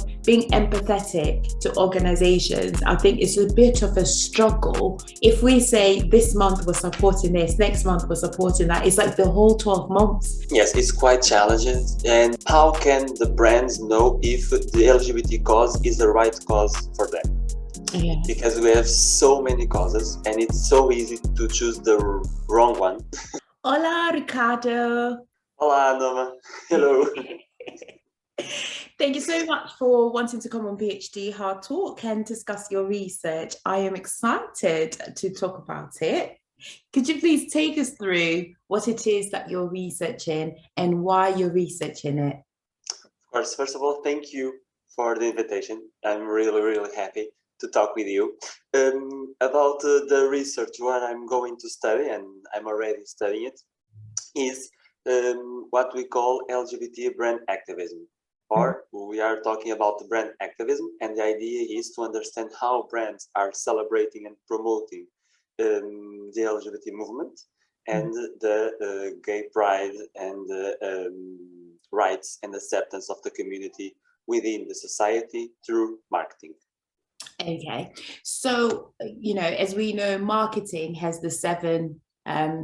of being empathetic to organizations, I think it's a bit of a struggle. If we say this month we're supporting this, next month we're supporting that, it's like the whole 12 months. Yes, it's quite challenging. And how can the brands know if the LGBT cause is the right cause for them? Yeah. Because we have so many causes and it's so easy to choose the wrong one. Hola, Ricardo. Hola, Noma. Hello. Thank you so much for wanting to come on Ph.D Hard Talk and discuss your research. I am excited to talk about it. Could you please take us through what it is that you're researching and why you're researching it? Of course, first of all, thank you for the invitation. I'm really happy to talk with you about the research. What I'm going to study, and I'm already studying it, is what we call LGBT brand activism. Or we are talking about brand activism, and the idea is to understand how brands are celebrating and promoting the LGBT movement and the gay pride and the rights and acceptance of the community within the society through marketing. Okay, so, as we know, marketing has the 7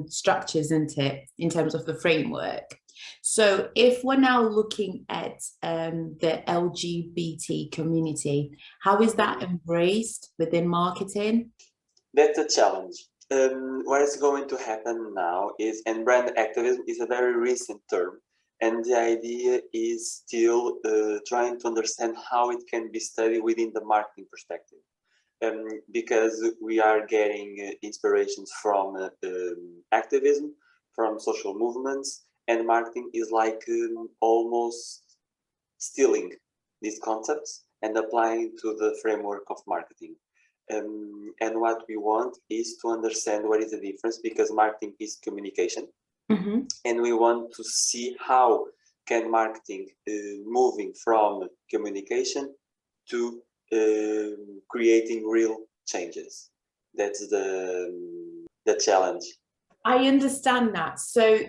structures, isn't it, in terms of the framework. So if we're now looking at the LGBT community, how is that embraced within marketing? That's a challenge. What is going to happen now is, and brand activism is a very recent term, and the idea is still trying to understand how it can be studied within the marketing perspective. Because we are getting inspirations from activism, from social movements, and marketing is like almost stealing these concepts and applying to the framework of marketing. And what we want is to understand what is the difference, because marketing is communication. And we want to see how can marketing moving from communication to creating real changes. That's the challenge. I understand that. So,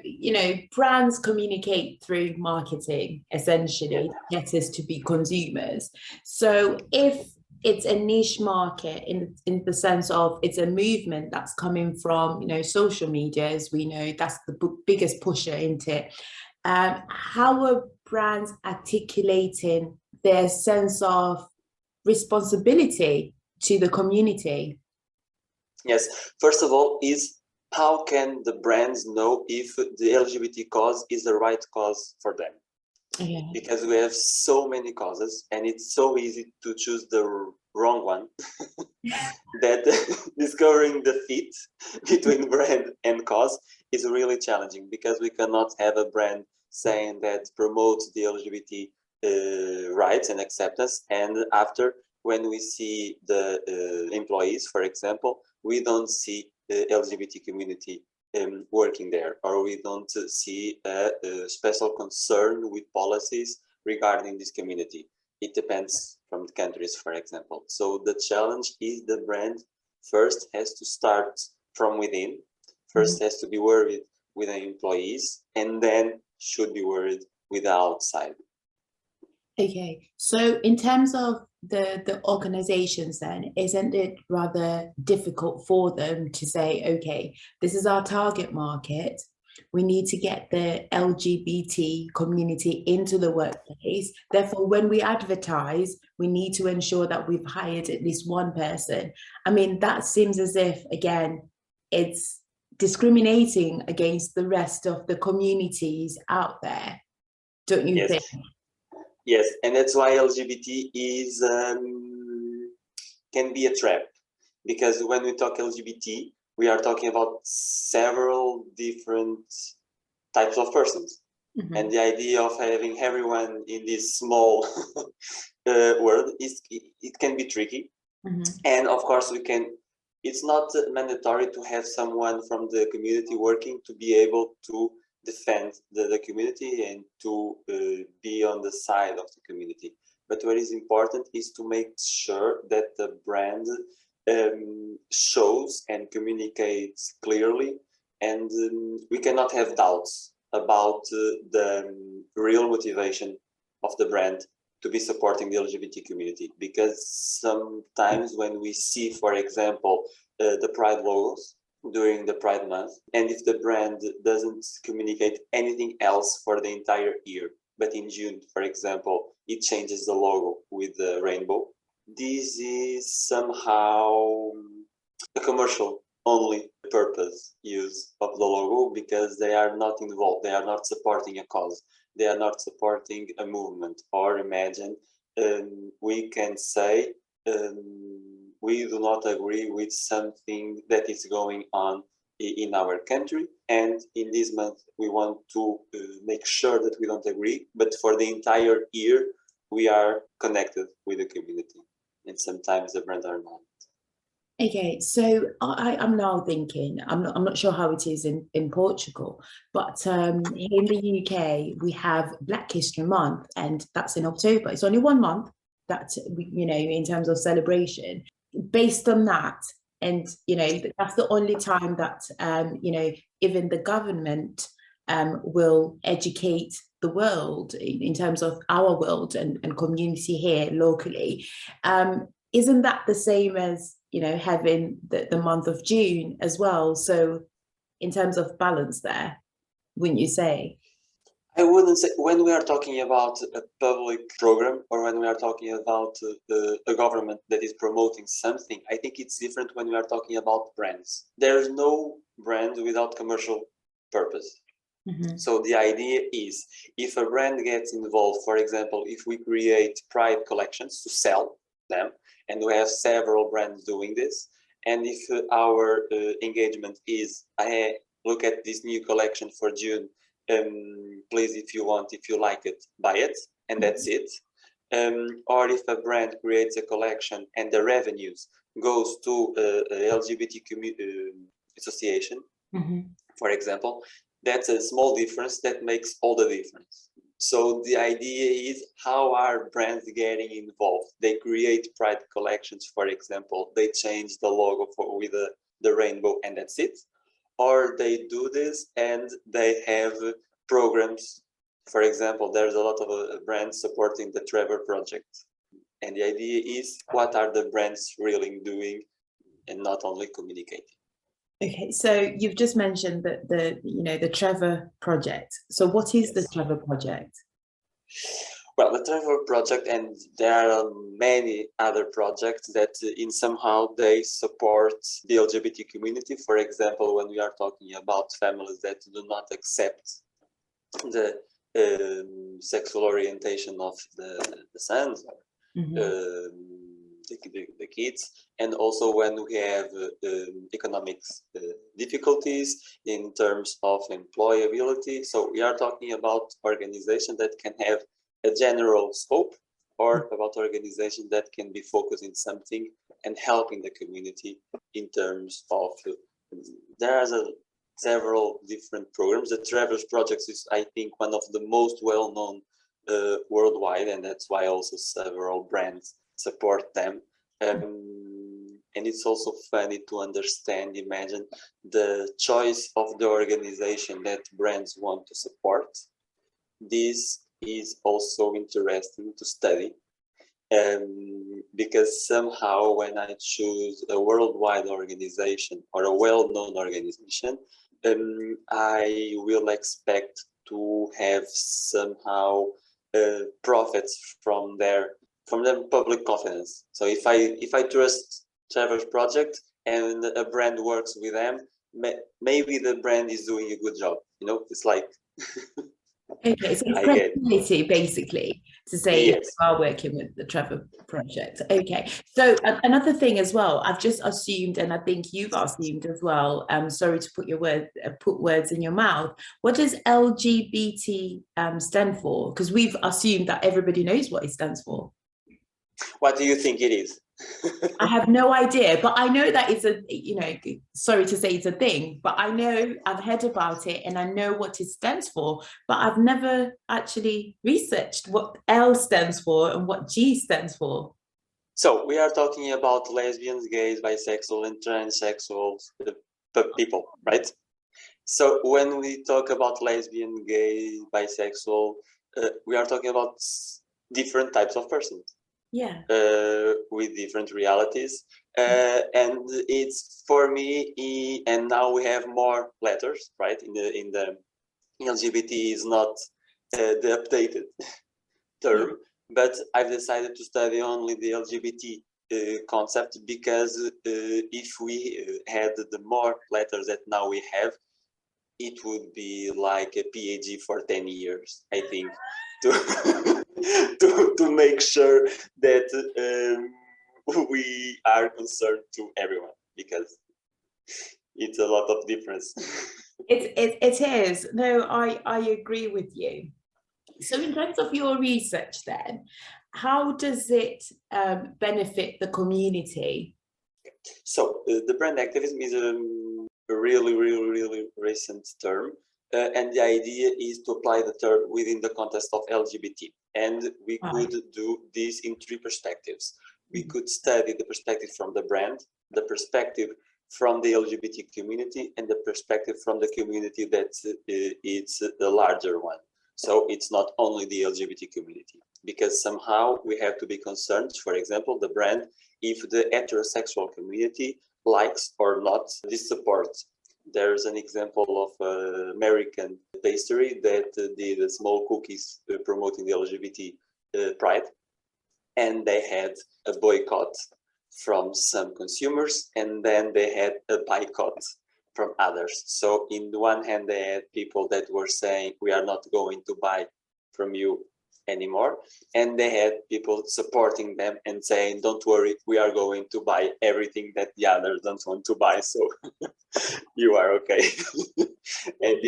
brands communicate through marketing, essentially, get us to be consumers. So if it's a niche market in the sense of it's a movement that's coming from, social media, as we know, that's the biggest pusher into it. How are brands articulating their sense of responsibility to the community? Yes, first of all, is how can the brands know if the LGBT cause is the right cause for them? Yeah. Because we have so many causes and it's so easy to choose the wrong one that discovering the fit between brand and cause is really challenging, because we cannot have a brand saying that promotes the LGBT rights and acceptance, and after, when we see the employees, for example, we don't see the LGBT community working there, or we don't see a special concern with policies regarding this community. It depends from the countries, for example. So the challenge is the brand first has to start from within, first has to be worried with the employees, and then should be worried with the outside. Okay, so in terms of the organizations, then, isn't it rather difficult for them to say, okay, this is our target market, we need to get the LGBT community into the workplace, therefore when we advertise we need to ensure that we've hired at least one person? I mean, that seems as if, again, it's discriminating against the rest of the communities out there, don't you think? Yes, and that's why LGBT is can be a trap, because when we talk LGBT, we are talking about several different types of persons, and the idea of having everyone in this small world it can be tricky. And of course, it's not mandatory to have someone from the community working to be able to defend the community and to be on the side of the community. But what is important is to make sure that the brand shows and communicates clearly, and we cannot have doubts about the real motivation of the brand to be supporting the LGBT community, because sometimes when we see, for example, the Pride logos during the Pride month, and if the brand doesn't communicate anything else for the entire year, but in June, for example, it changes the logo with the rainbow, this is somehow a commercial only purpose use of the logo, because they are not involved, they are not supporting a cause, they are not supporting a movement. Or imagine we can say we do not agree with something that is going on in our country, and in this month we want to make sure that we don't agree, but for the entire year we are connected with the community, and sometimes the brands are not. Okay, so I'm now thinking, I'm not sure how it is in Portugal, but here in the UK, we have Black History Month, and that's in October. It's only 1 month that, in terms of celebration. Based on that, and, that's the only time that, even the government will educate the world in terms of our world and community here locally. Isn't that the same as having the month of June as well? So in terms of balance there, wouldn't you say? I wouldn't say, when we are talking about a public program, or when we are talking about a government that is promoting something, I think it's different when we are talking about brands. There's no brand without commercial purpose. Mm-hmm. So the idea is, if a brand gets involved, for example, if we create Pride collections to sell them, and we have several brands doing this, and if our engagement is, look at this new collection for June, please, if you like it, buy it, and that's it. Or if a brand creates a collection and the revenues goes to a LGBT association, mm-hmm. for example, that's a small difference that makes all the difference. So the idea is, how are brands getting involved? They create Pride collections, for example, they change the logo with the rainbow, and that's it. Or they do this and they have programs. For example, there's a lot of brands supporting the Trevor Project. And the idea is, what are the brands really doing, and not only communicating. Okay, so you've just mentioned that the Trevor Project. So what is the Trevor Project? Well, the Trevor Project, and there are many other projects that in somehow they support the LGBT community. For example, when we are talking about families that do not accept the sexual orientation of the sons, mm-hmm. The kids, and also when we have economic difficulties in terms of employability. So we are talking about organizations that can have a general scope, or about organizations that can be focused in something and helping the community in terms of, there are several different programs. The Trevor Project is, I think, one of the most well-known worldwide, and that's why also several brands support them. And it's also funny to understand, imagine the choice of the organization that brands want to support. This is also interesting to study, because somehow when I choose a worldwide organization or a well-known organization, I will expect to have somehow profits from their public confidence. So if I trust Trevor's Project and a brand works with them, maybe the brand is doing a good job. It's like. Okay, so it's credibility, basically, to say, yes, we are working with the Trevor Project. Okay, so another thing as well, I've just assumed, and I think you've assumed as well, sorry to put words in your mouth, what does LGBT stand for? Because we've assumed that everybody knows what it stands for. What do you think it is? I have no idea, but I know that it's sorry to say it's a thing, but I know I've heard about it and I know what it stands for, but I've never actually researched what L stands for and what G stands for. So we are talking about lesbians, gays, bisexual, and transsexual people, right? So when we talk about lesbian, gay, bisexual, we are talking about different types of persons. Yeah. With different realities, and it's for me. And now we have more letters, right? In the LGBT is not the updated term, but I've decided to study only the LGBT concept because if we had the more letters that now we have, it would be like a Ph.D. for 10 years, I think, to to make sure that we are concerned to everyone, because it's a lot of difference. It is. No, I agree with you. So in terms of your research then, how does it benefit the community? So the brand activism is a really recent term, and the idea is to apply the term within the context of LGBT. And we could do this in three perspectives. We could study the perspective from the brand, the perspective from the LGBT community, and the perspective from the community that it's the larger one. So it's not only the LGBT community, because somehow we have to be concerned, for example, the brand, if the heterosexual community likes or not this support. There's an example of American pastry that did small cookies promoting the LGBT Pride, and they had a boycott from some consumers, and then they had a boycott from others. So in the one hand, they had people that were saying, we are not going to buy from you anymore, and they had people supporting them and saying, don't worry, we are going to buy everything that the others don't want to buy, so you are okay. And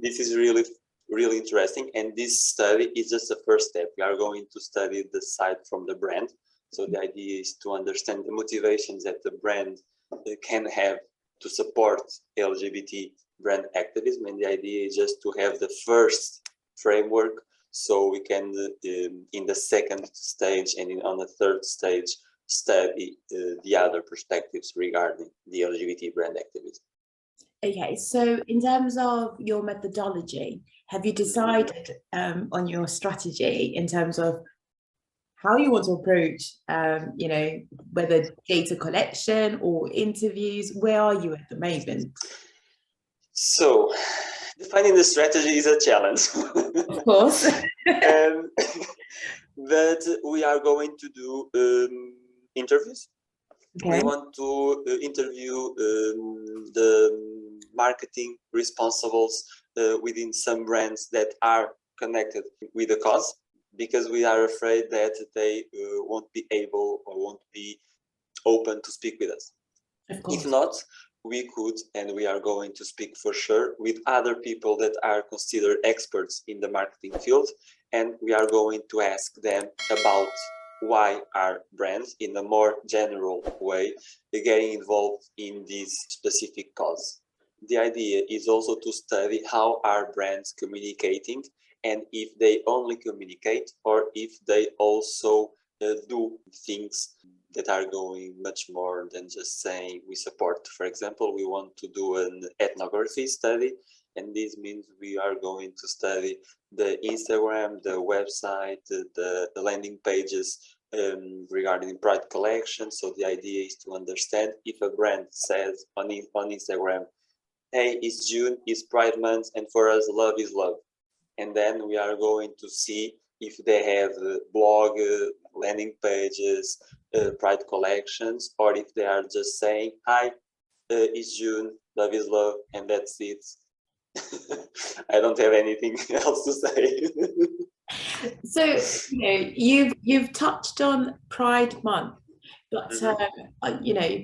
this is really interesting, and this study is just the first step. We are going to study the side from the brand. So the idea is to understand the motivations that the brand can have to support LGBT brand activism, and the idea is just to have the first framework, so we can, in the second stage and on the third stage, study the other perspectives regarding the LGBT brand activism. Okay, so in terms of your methodology, have you decided on your strategy in terms of how you want to approach, whether data collection or interviews? Where are you at the moment? So, defining the strategy is a challenge. Of course. But we are going to do interviews. Okay. We want to interview the marketing responsibles within some brands that are connected with the cause, because we are afraid that they won't be able or won't be open to speak with us. If not, we could, and we are going to speak for sure with other people that are considered experts in the marketing field, and we are going to ask them about why are brands, in a more general way, getting involved in this specific cause. The idea is also to study how are brands communicating, and if they only communicate or if they also do things that are going much more than just saying we support. For example, we want to do an ethnography study, and this means we are going to study the Instagram, the website, the landing pages regarding Pride collection. So the idea is to understand if a brand says on Instagram, hey, it's June, it's Pride month, and for us, love is love. And then we are going to see if they have blog, landing pages, Pride collections, or if they are just saying, hi, it's June, love is love, and that's it. I don't have anything else to say. So, you've touched on Pride Month, but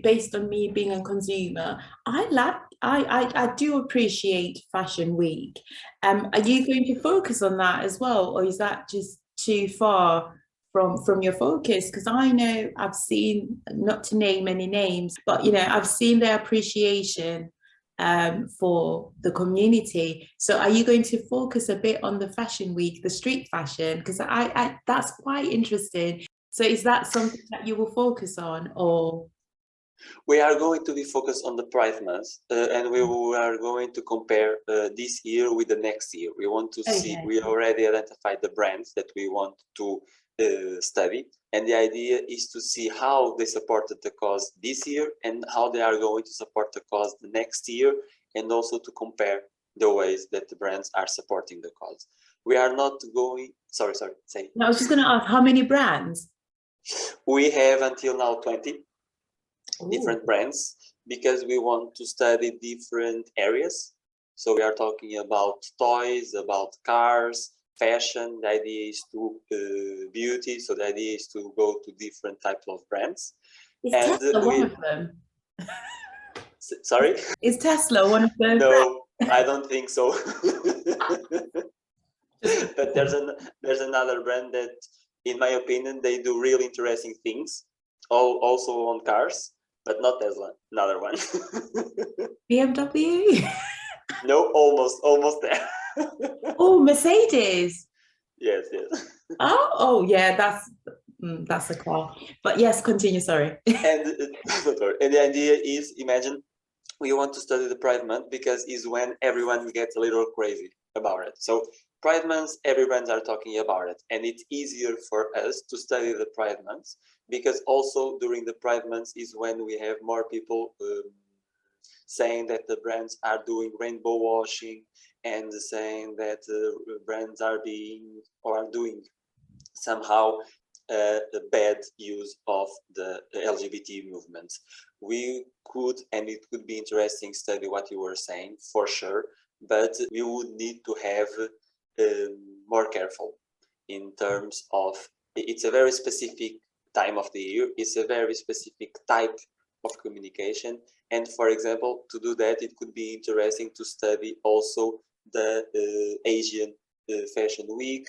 based on me being a consumer, I do appreciate Fashion Week. Are you going to focus on that as well, or is that just too far from your focus? Because I know I've seen, not to name any names, but I've seen their appreciation for the community. So are you going to focus a bit on the Fashion Week, the street fashion? Because I that's quite interesting. So is that something that you will focus on, or? We are going to be focused on the Pride Month, and we are going to compare this year with the next year. We want to see, we already identified the brands that we want to study, and the idea is to see how they supported the cause this year and how they are going to support the cause the next year, and also to compare the ways that the brands are supporting the cause. We are not going, sorry, say. No, I was just going to ask, how many brands? We have until now 20 different brands, because we want to study different areas. So we are talking about toys, about cars, fashion. The idea is to beauty. So the idea is to go to different types of brands. Is Tesla one of them? Sorry? Is Tesla one of them? No, I don't think so. But there's another brand that, in my opinion, they do really interesting things, also on cars, but not Tesla. Another one. BMW? No, almost there. Oh, Mercedes. Yes. Oh, yeah, that's a car. But yes, continue. Sorry. And the idea is, imagine we want to study the Pride Month because is when everyone gets a little crazy about it. So Pride Month, every brands are talking about it, and it's easier for us to study the Pride Month because also during the Pride Month is when we have more people saying that the brands are doing rainbow washing and saying that brands are doing somehow a bad use of the LGBT movement. We could, and it could be interesting study what you were saying for sure, but we would need to have more careful in terms of, it's a very specific time of the year, it's a very specific type of communication, and for example, to do that, it could be interesting to study also the Asian Fashion Week,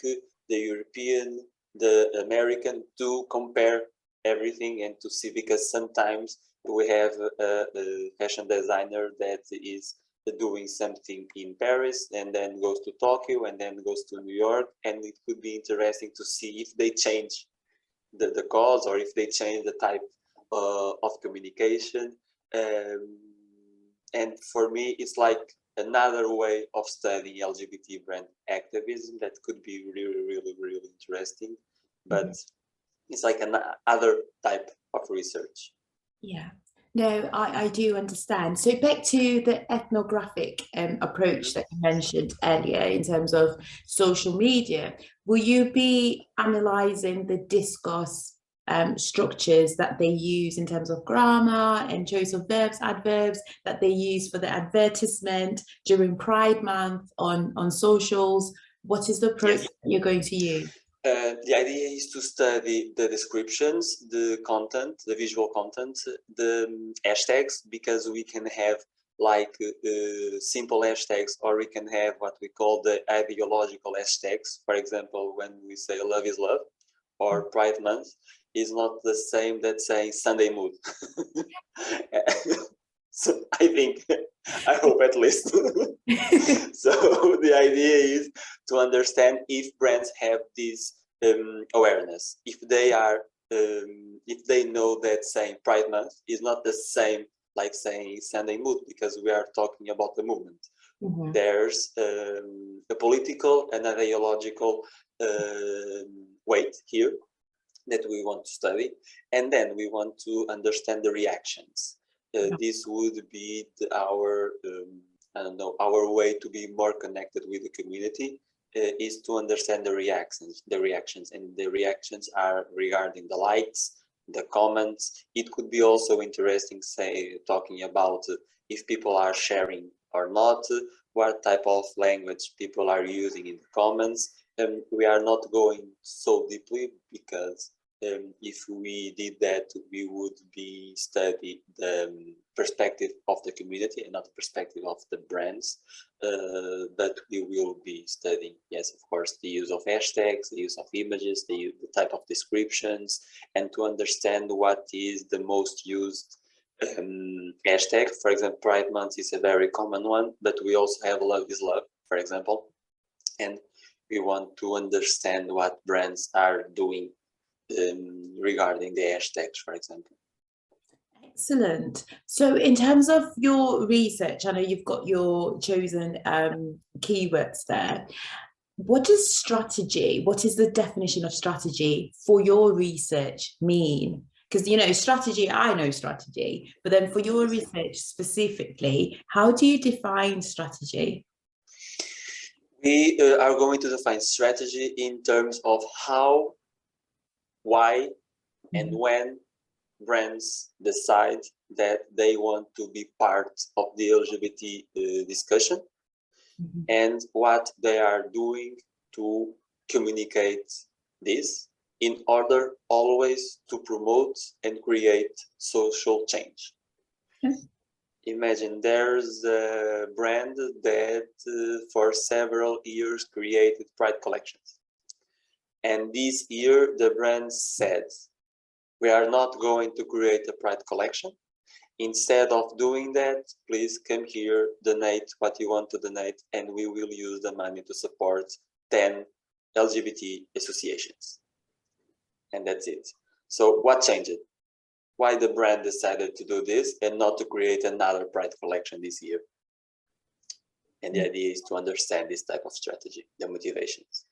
the European, the American, to compare everything and to see, because sometimes we have a fashion designer that is doing something in Paris and then goes to Tokyo and then goes to New York, and it could be interesting to see if they change the cause or if they change the type of communication. And for me, it's like another way of studying LGBT brand activism that could be really interesting, but it's like another type of research. Yeah, no, I do understand. So back to the ethnographic approach that you mentioned earlier in terms of social media, will you be analysing the discourse structures that they use in terms of grammar and choice of verbs, adverbs that they use for the advertisement during Pride Month on socials? What is the approach that you're going to use? The idea is to study the descriptions, the content, the visual content, the hashtags, because we can have like simple hashtags, or we can have what we call the ideological hashtags. For example, when we say love is love or Pride Month, is not the same that saying Sunday mood. So I hope at least. So the idea is to understand if brands have this awareness, if they know that saying Pride Month is not the same like saying Sunday mood, because we are talking about the movement. There's a political and ideological weight here that we want to study, and then we want to understand the reactions. This would be our way to be more connected with the community, is to understand the reactions, and the reactions are regarding the likes, the comments. It could be also interesting, say, talking about if people are sharing or not, what type of language people are using in the comments. We are not going so deeply, because if we did that, we would be studying the perspective of the community and not the perspective of the brands. But we will be studying, yes, of course, the use of hashtags, the use of images, the type of descriptions, and to understand what is the most used hashtag. For example, Pride Month is a very common one, but we also have Love is Love, for example. And we want to understand what brands are doing regarding the hashtags, for example. Excellent. So in terms of your research, I know you've got your chosen keywords there. What is strategy? What is the definition of strategy for your research mean? Because, you know, strategy, I know strategy, but then for your research specifically, how do you define strategy? We are going to define strategy in terms of how, why, and when brands decide that they want to be part of the LGBT discussion, and what they are doing to communicate this in order always to promote and create social change. Imagine there's a brand that for several years created Pride collections. And this year the brand said, we are not going to create a Pride collection. Instead of doing that, please come here, donate what you want to donate, and we will use the money to support 10 LGBT associations. And that's it. So what changed? Why the brand decided to do this and not to create another Pride collection this year? And the idea is to understand this type of strategy, the motivations.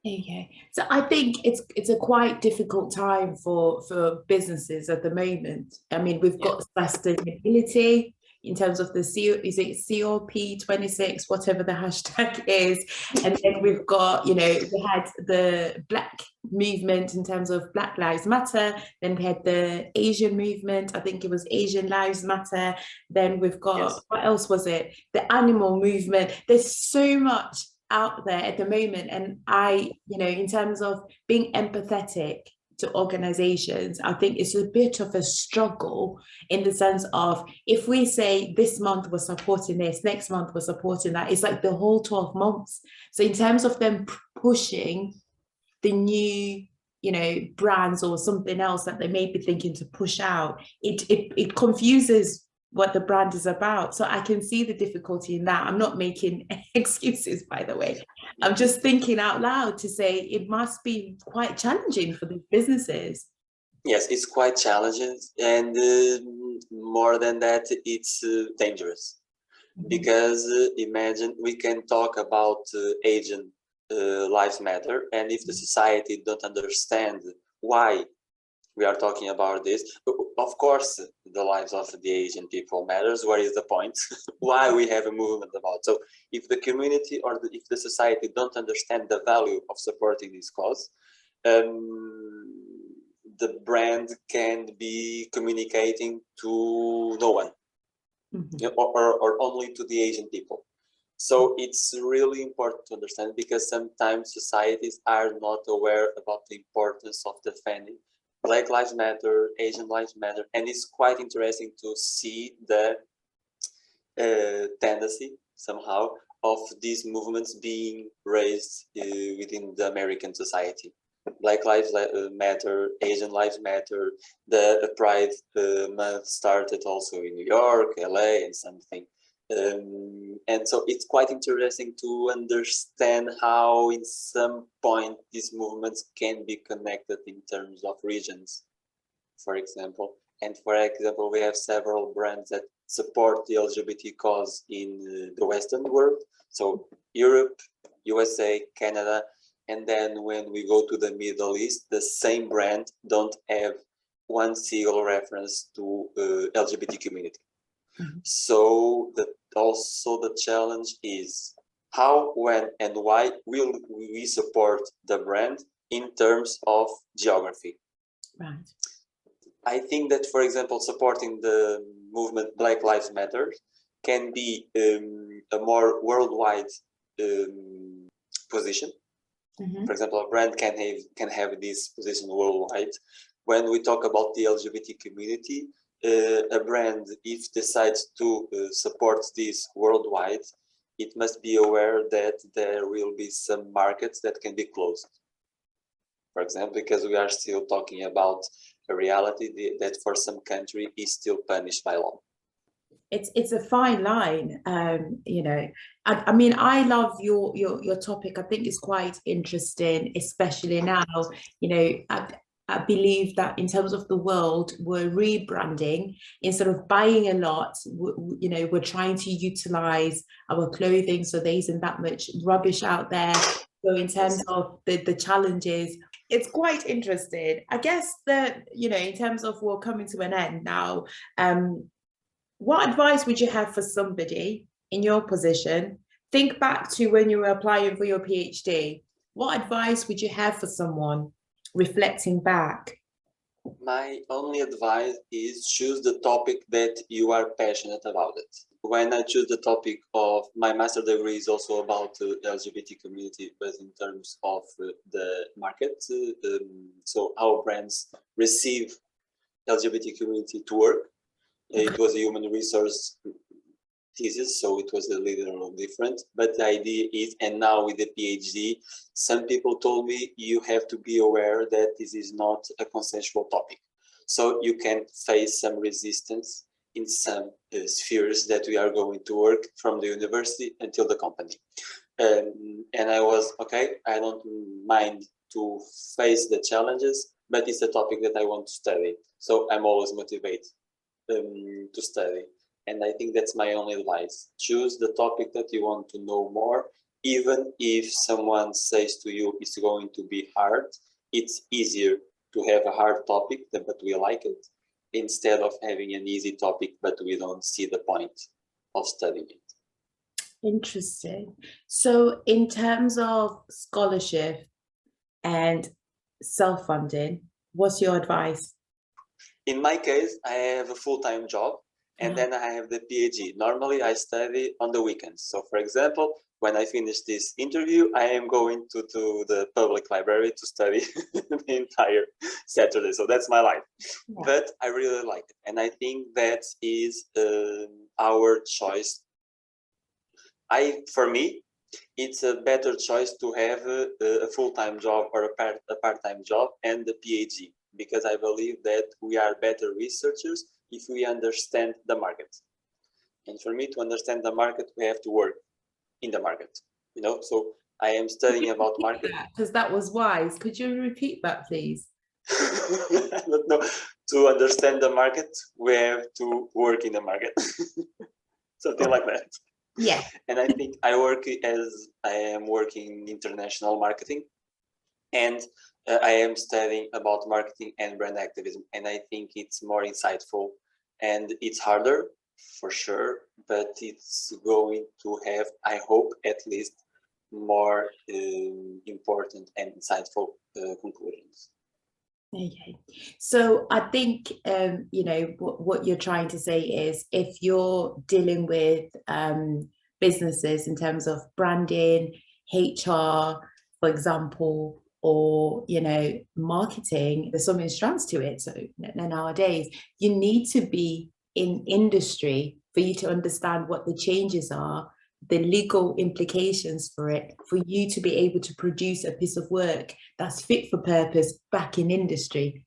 Okay, so I think it's a quite difficult time for businesses at the moment. I mean, we've got sustainability in terms of the is it COP26, whatever the hashtag is, and then we've got, you know, we had the Black movement in terms of Black Lives Matter, then we had the Asian movement, I think it was Asian Lives Matter, then we've got what else was it, the animal movement. There's so much out there at the moment, and I, you know, in terms of being empathetic to organizations, I think it's a bit of a struggle in the sense of, if we say this month we're supporting this, next month we're supporting that, it's like the whole 12 months. So in terms of them pushing the new, you know, brands or something else that they may be thinking to push out, it confuses what the brand is about. So I can see the difficulty in that. I'm not making excuses, by the way. I'm just thinking out loud to say it must be quite challenging for these businesses. Yes, it's quite challenging, and more than that, it's dangerous. Because imagine we can talk about Asian lives matter, and if the society don't understand why we are talking about this, of course the lives of the Asian people matters. What is the point? Why we have a movement about? So if the community or if the society don't understand the value of supporting this cause, the brand can be communicating to no one, or only to the Asian people. So it's really important to understand, because sometimes societies are not aware about the importance of defending Black Lives Matter, Asian Lives Matter, and it's quite interesting to see the tendency somehow of these movements being raised within the American society. Black Lives Matter, Asian Lives Matter, the Pride month started also in New York, LA, and something. And so it's quite interesting to understand how in some point these movements can be connected in terms of regions, for example. And for example, we have several brands that support the LGBT cause in the Western world. So Europe, USA, Canada, and then when we go to the Middle East, the same brand don't have one single reference to LGBT community. So also the challenge is how, when, and why will we support the brand in terms of geography. Right. I think that, for example, supporting the movement Black Lives Matter can be a more worldwide position. For example, a brand can have this position worldwide. When we talk about the LGBT community, a brand, if decides to support this worldwide, it must be aware that there will be some markets that can be closed. For example, because we are still talking about a reality that for some country is still punished by law. It's a fine line, you know. I mean, I love your topic. I think it's quite interesting, especially now, you know. I believe that in terms of the world, we're rebranding instead of buying a lot. You know, we're trying to utilize our clothing so there isn't that much rubbish out there. So in terms of the challenges, it's quite interesting. I guess that, you know, in terms of we're coming to an end now, what advice would you have for somebody in your position? Think back to when you were applying for your PhD. What advice would you have for someone reflecting back? My only advice is choose the topic that you are passionate about it. When I choose the topic of my master degree is also about the LGBT community, but in terms of the market, so how brands receive LGBT community to work. It was a human resource thesis, so it was a little different, but the idea is, and now with the PhD, some people told me you have to be aware that this is not a consensual topic. So you can face some resistance in some spheres that we are going to work from the university until the company. And I was, okay, I don't mind to face the challenges, but it's a topic that I want to study. So I'm always motivated to study. And I think that's my only advice. Choose the topic that you want to know more. Even if someone says to you it's going to be hard, it's easier to have a hard topic, but we like it, instead of having an easy topic, but we don't see the point of studying it. Interesting. So in terms of scholarship and self-funding, what's your advice? In my case, I have a full-time job. And then I have the PhD. Normally, I study on the weekends. So, for example, when I finish this interview, I am going to the public library to study the entire Saturday. So that's my life. Yeah. But I really like it. And I think that is our choice. For me, it's a better choice to have a full-time job or a part-time job and the PhD, because I believe that we are better researchers if we understand the market. And for me to understand the market, we have to work in the market, you know? So I am studying about market. Because that was wise. Could you repeat that, please? I don't know. To understand the market, we have to work in the market. Something like that. Yeah. And I think I am working in international marketing, and I am studying about marketing and brand activism. And I think it's more insightful. And it's harder, for sure, but it's going to have, I hope, at least more important and insightful conclusions. Okay, so I think, you know, what you're trying to say is if you're dealing with businesses in terms of branding, HR, for example, or, you know, marketing, there's so many strands to it. So nowadays, you need to be in industry for you to understand what the changes are, the legal implications for it, for you to be able to produce a piece of work that's fit for purpose back in industry.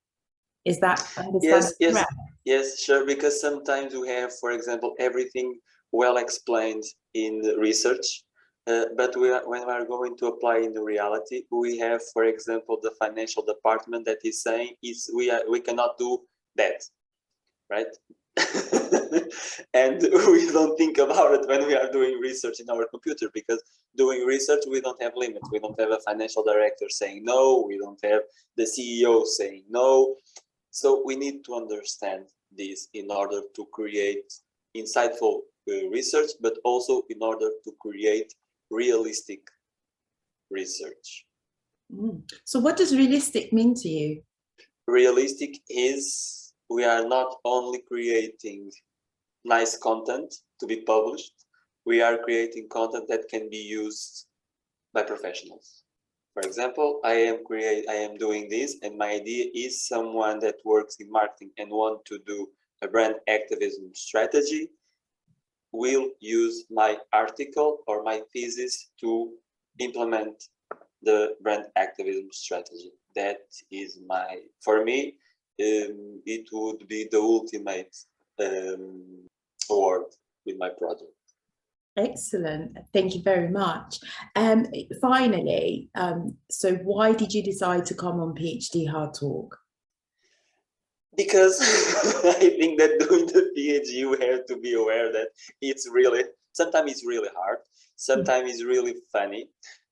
Is that understandable? Yes, sure. Because sometimes we have, for example, everything well explained in the research, but when we are going to apply in the reality, we have, for example, the financial department that is saying we cannot do that, right? And we don't think about it when we are doing research in our computer, because doing research, we don't have limits. We don't have a financial director saying no. We don't have the CEO saying no. So we need to understand this in order to create insightful research, but also in order to create realistic research. So what does realistic mean to you? Realistic is we are not only creating nice content to be published, we are creating content that can be used by professionals. For example, I am doing this, and my idea is someone that works in marketing and want to do a brand activism strategy will use my article or my thesis to implement the brand activism strategy. That is for me, it would be the ultimate award with my project. Excellent. Thank you very much. Finally, so why did you decide to come on PhD Hard Talk? Because I think that doing the PhD, we have to be aware that sometimes it's really hard, sometimes it's really funny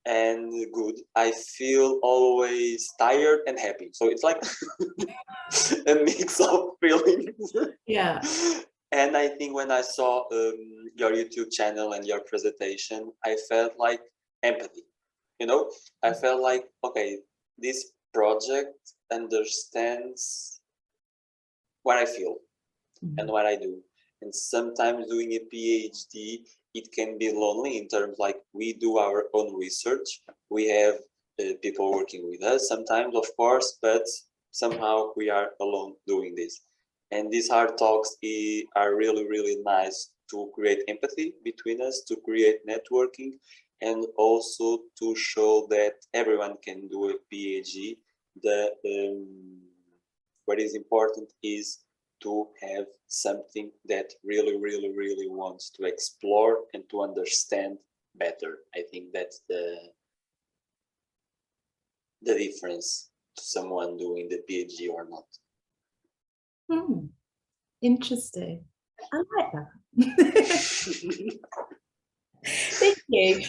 and good. I feel always tired and happy. So it's like a mix of feelings. Yeah. And I think when I saw your YouTube channel and your presentation, I felt like empathy. I felt like, okay, this project understands what I feel and what I do. And sometimes doing a PhD, it can be lonely in terms like we do our own research. We have people working with us sometimes, of course, but somehow we are alone doing this. And these hard talks are really, really nice to create empathy between us, to create networking, and also to show that everyone can do a PhD. What is important is to have something that really, really, really wants to explore and to understand better. I think that's the difference to someone doing the PhD or not. Interesting. I like that. Thank you.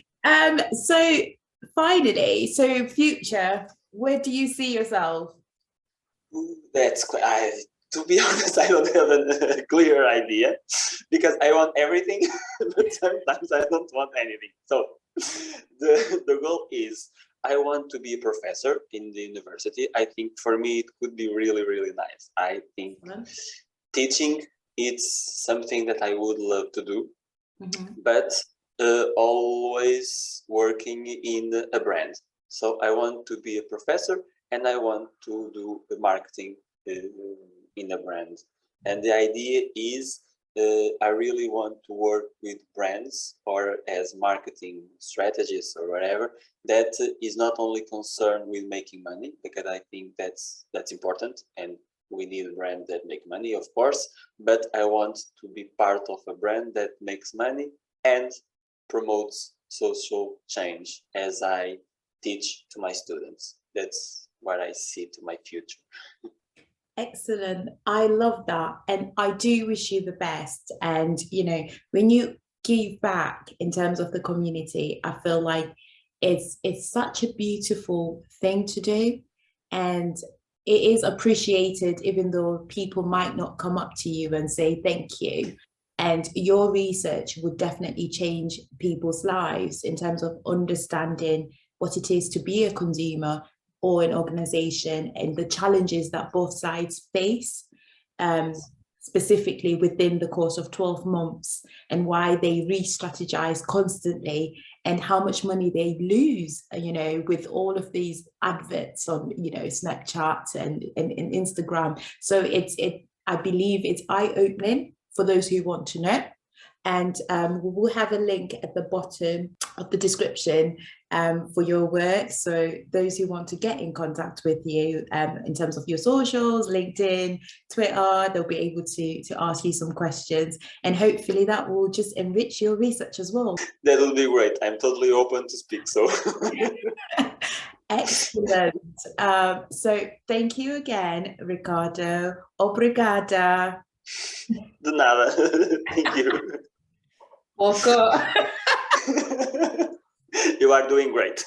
So finally, so future, where do you see yourself? To be honest, I don't have a clear idea because I want everything, but sometimes I don't want anything. So the goal is I want to be a professor in the university. I think for me it could be really, really nice. I think teaching, it's something that I would love to do, but always working in a brand. So I want to be a professor and I want to do the marketing in a brand. And the idea is I really want to work with brands or as marketing strategists or whatever that is not only concerned with making money, because I think that's important and we need a brand that make money, of course, but I want to be part of a brand that makes money and promotes social change as I teach to my students. That's what I see to my future. Excellent. I love that. And I do wish you the best. And, when you give back in terms of the community, I feel like it's such a beautiful thing to do. And it is appreciated, even though people might not come up to you and say thank you. And your research would definitely change people's lives in terms of understanding what it is to be a consumer or an organization and the challenges that both sides face, specifically within the course of 12 months, and why they re-strategize constantly and how much money they lose, with all of these adverts on, Snapchat and Instagram. So I believe it's eye-opening for those who want to know. And we'll have a link at the bottom of the description for your work. So those who want to get in contact with you in terms of your socials, LinkedIn, Twitter, they'll be able to ask you some questions. And hopefully that will just enrich your research as well. That will be great. I'm totally open to speak. So excellent. So thank you again, Ricardo. Obrigada. De nada. Thank you. Welcome. You are doing great.